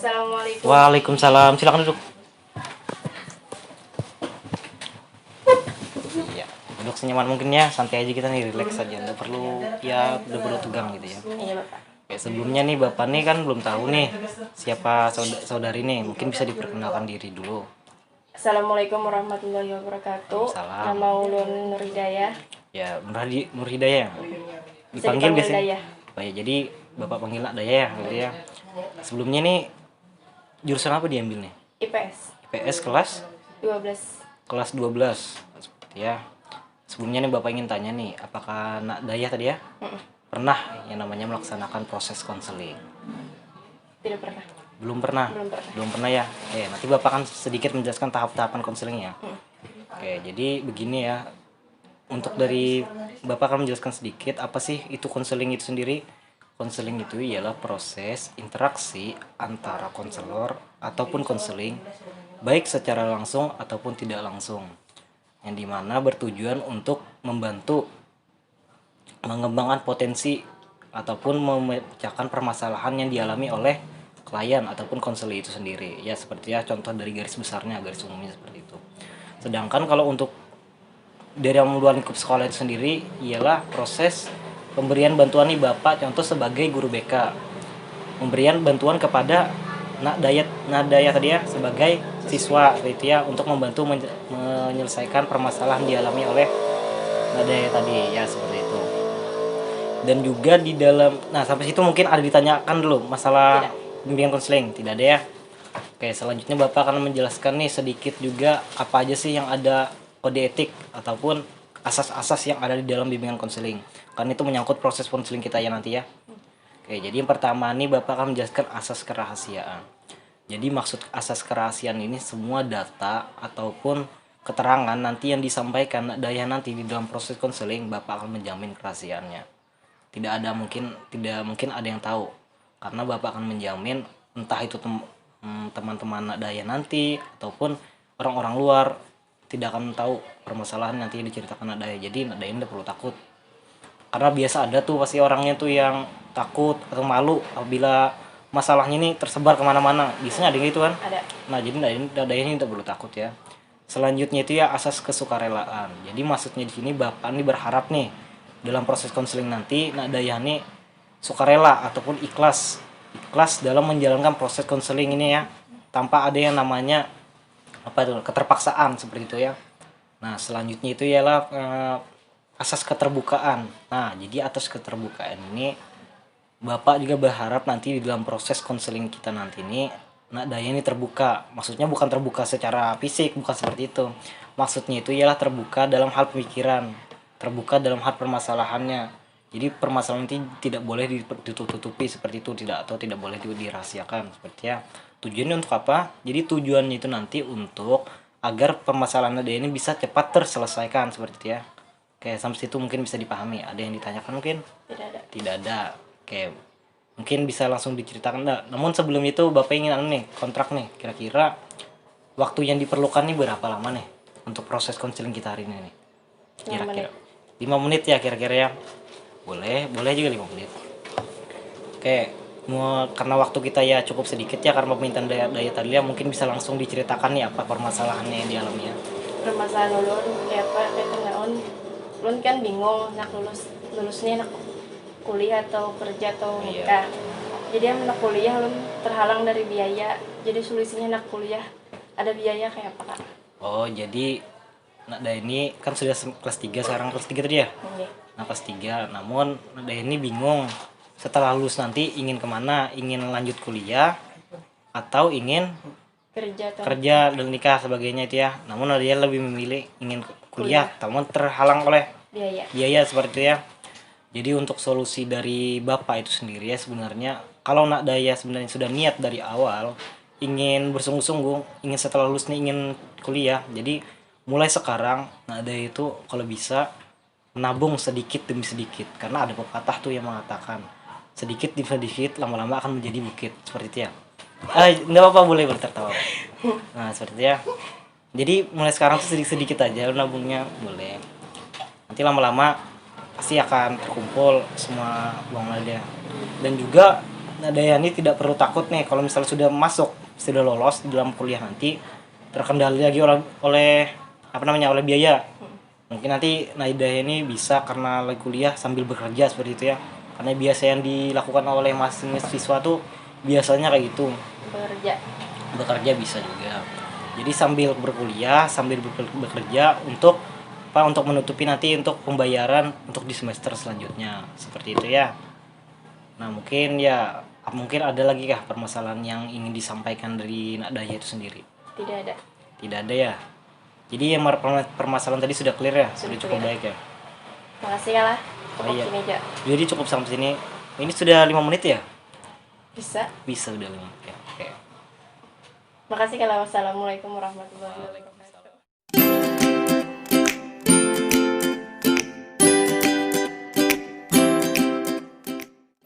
Assalamualaikum. Waalaikumsalam. Silakan duduk. Iya, duduk senyaman mungkin ya. Santai aja kita nih, relax aja. Nggak perlu tegang gitu ya. Iya Bapak. Oke, sebelumnya nih Bapak nih kan belum tahu nih siapa saudari nih. Mungkin bisa diperkenalkan diri dulu. Assalamualaikum warahmatullahi wabarakatuh. Waalaikumsalam. Nama Ulun Nur Hidayah. Ya, Nur Hidayah. Bisa Dipanggil dipanggil biasanya. Dayah. Oh ya, jadi Bapak panggil Nak Dayah ya, gitu ya. Sebelumnya nih jurusan apa diambil nih? IPS IPS kelas 12. 12. Seperti ya. Sebelumnya nih Bapak ingin tanya nih, apakah Nak Dayah tadi ya pernah yang namanya melaksanakan proses konseling? Tidak pernah. Belum pernah. Belum pernah ya. Oke, nanti Bapak akan sedikit menjelaskan tahap-tahapan konselingnya. Oke, jadi begini ya. Untuk dari Bapak akan menjelaskan sedikit apa sih itu konseling itu sendiri. Konseling itu ialah proses interaksi antara konselor ataupun konseling baik secara langsung ataupun tidak langsung, yang dimana bertujuan untuk membantu mengembangkan potensi ataupun memecahkan permasalahan yang dialami oleh klien ataupun konselor itu sendiri. Ya seperti ya contoh dari garis besarnya, garis umumnya seperti itu. Sedangkan kalau untuk dari yang luar lingkup sekolah itu sendiri ialah proses pemberian bantuan nih Bapak contoh sebagai guru BK, pemberian bantuan kepada Nak Dayah tadi ya sebagai siswa gitu ya untuk membantu menyelesaikan permasalahan dialami oleh Nak Dayah tadi ya seperti itu. Dan juga di dalam sampai situ mungkin ada ditanyakan dulu masalah bimbingan konseling, tidak ada ya. Oke, selanjutnya Bapak akan menjelaskan nih sedikit juga apa aja sih yang ada kode etik ataupun asas-asas yang ada di dalam bimbingan konseling. Karena itu menyangkut proses konseling kita ya nanti ya. Oke, jadi yang pertama nih Bapak akan menjelaskan asas kerahasiaan. Jadi maksud asas kerahasiaan ini semua data ataupun keterangan nanti yang disampaikan Dayah nanti di dalam proses konseling Bapak akan menjamin kerahasiaannya. Tidak mungkin ada yang tahu. Karena Bapak akan menjamin entah itu teman-teman Dayah nanti ataupun orang-orang luar tidak akan tahu permasalahan nanti yang diceritakan Dayah. Jadi Dayah tidak perlu takut. Karena biasa ada tuh pasti orangnya tuh yang takut atau malu apabila masalahnya ini tersebar kemana-mana. Biasanya ada gitu kan? Ada. Nah jadi Dayah ini tidak perlu takut ya. Selanjutnya itu ya asas kesukarelaan. Jadi maksudnya di sini Bapak ini berharap nih dalam proses konseling nanti Nak Dayah ini sukarela ataupun ikhlas dalam menjalankan proses konseling ini ya, tanpa ada yang namanya keterpaksaan seperti itu ya. Nah selanjutnya itu ialah asas keterbukaan. Nah jadi atas keterbukaan ini Bapak juga berharap nanti di dalam proses konseling kita nanti ini Nak Dayah ini terbuka. Maksudnya bukan terbuka secara fisik, bukan seperti itu. Maksudnya itu ialah terbuka dalam hal pemikiran, terbuka dalam hal permasalahannya. Jadi permasalahan ini tidak boleh ditutupi seperti itu, tidak boleh dirahasiakan seperti ya. Tujuannya untuk apa? Jadi tujuannya itu nanti untuk agar permasalahan Dayah ini bisa cepat terselesaikan seperti itu ya. Oke, sampai situ mungkin bisa dipahami. Ada yang ditanyakan mungkin? Tidak ada. Oke. Mungkin bisa langsung diceritakan enggak? Namun sebelum itu Bapak ingin kontrak nih. Kira-kira waktu yang diperlukan nih berapa lama nih untuk proses konseling kita hari ini nih? Kira-kira 5 menit ya kira-kira ya. Boleh juga 5 menit. Oke, karena waktu kita ya cukup sedikit ya karena permintaan Dayah tadi ya, mungkin bisa langsung diceritakan nih apa permasalahannya yang dialami ya. Permasalahan ulun kayak ulun kan bingung nak lulusnya nak kuliah atau kerja atau nikah. Jadi yang nak kuliah ulun terhalang dari biaya. Jadi solusinya nak kuliah ada biaya kayak apa Kak? Oh, jadi Nak Dayah ini kan sudah kelas 3 sekarang, kelas 3 tadi ya? Nah kelas 3, namun Nak Dayah ini bingung setelah lulus nanti ingin kemana, ingin lanjut kuliah atau ingin kerja dan nikah sebagainya itu ya. Namun Nak Dayah lebih memilih ingin kuliah, namun terhalang oleh biaya seperti itu ya. Jadi untuk solusi dari Bapak itu sendiri ya sebenarnya kalau Nak Dayah sebenarnya sudah niat dari awal ingin bersungguh-sungguh, ingin setelah lulus nih ingin kuliah. Jadi mulai sekarang Nak Dayah itu kalau bisa menabung sedikit demi sedikit, karena ada pepatah tuh yang mengatakan sedikit demi sedikit lama-lama akan menjadi bukit seperti itu ya. Nggak apa-apa, boleh tertawa. Nah seperti itu ya. Jadi mulai sekarang tuh sedikit-sedikit aja nabungnya boleh. Nanti lama-lama pasti akan terkumpul semua uang Nak Dayah. Dan juga Dayani tidak perlu takut nih kalau misalnya sudah masuk, sudah lolos di dalam kuliah nanti terkendali lagi oleh oleh biaya. Mungkin nanti Dayani bisa karena lagi kuliah sambil bekerja seperti itu ya. Karena biasa yang dilakukan oleh mahasiswa tuh biasanya kayak gitu. Bekerja bisa juga. Jadi sambil berkuliah, sambil bekerja untuk untuk menutupi nanti untuk pembayaran untuk di semester selanjutnya. Seperti itu ya. Nah, mungkin ada lagi kah permasalahan yang ingin disampaikan dari Nak Daya itu sendiri? Tidak ada. Tidak ada ya. Jadi yang permasalahan tadi sudah clear ya, sudah cukup baik ya. Makasih kalah. Cukup iya. sini aja. Jadi cukup sampai sini. Ini sudah 5 menit ya? Bisa udah 5 menit ya. Oke. Makasih kalah. Wassalamualaikum warahmatullahi wabarakatuh.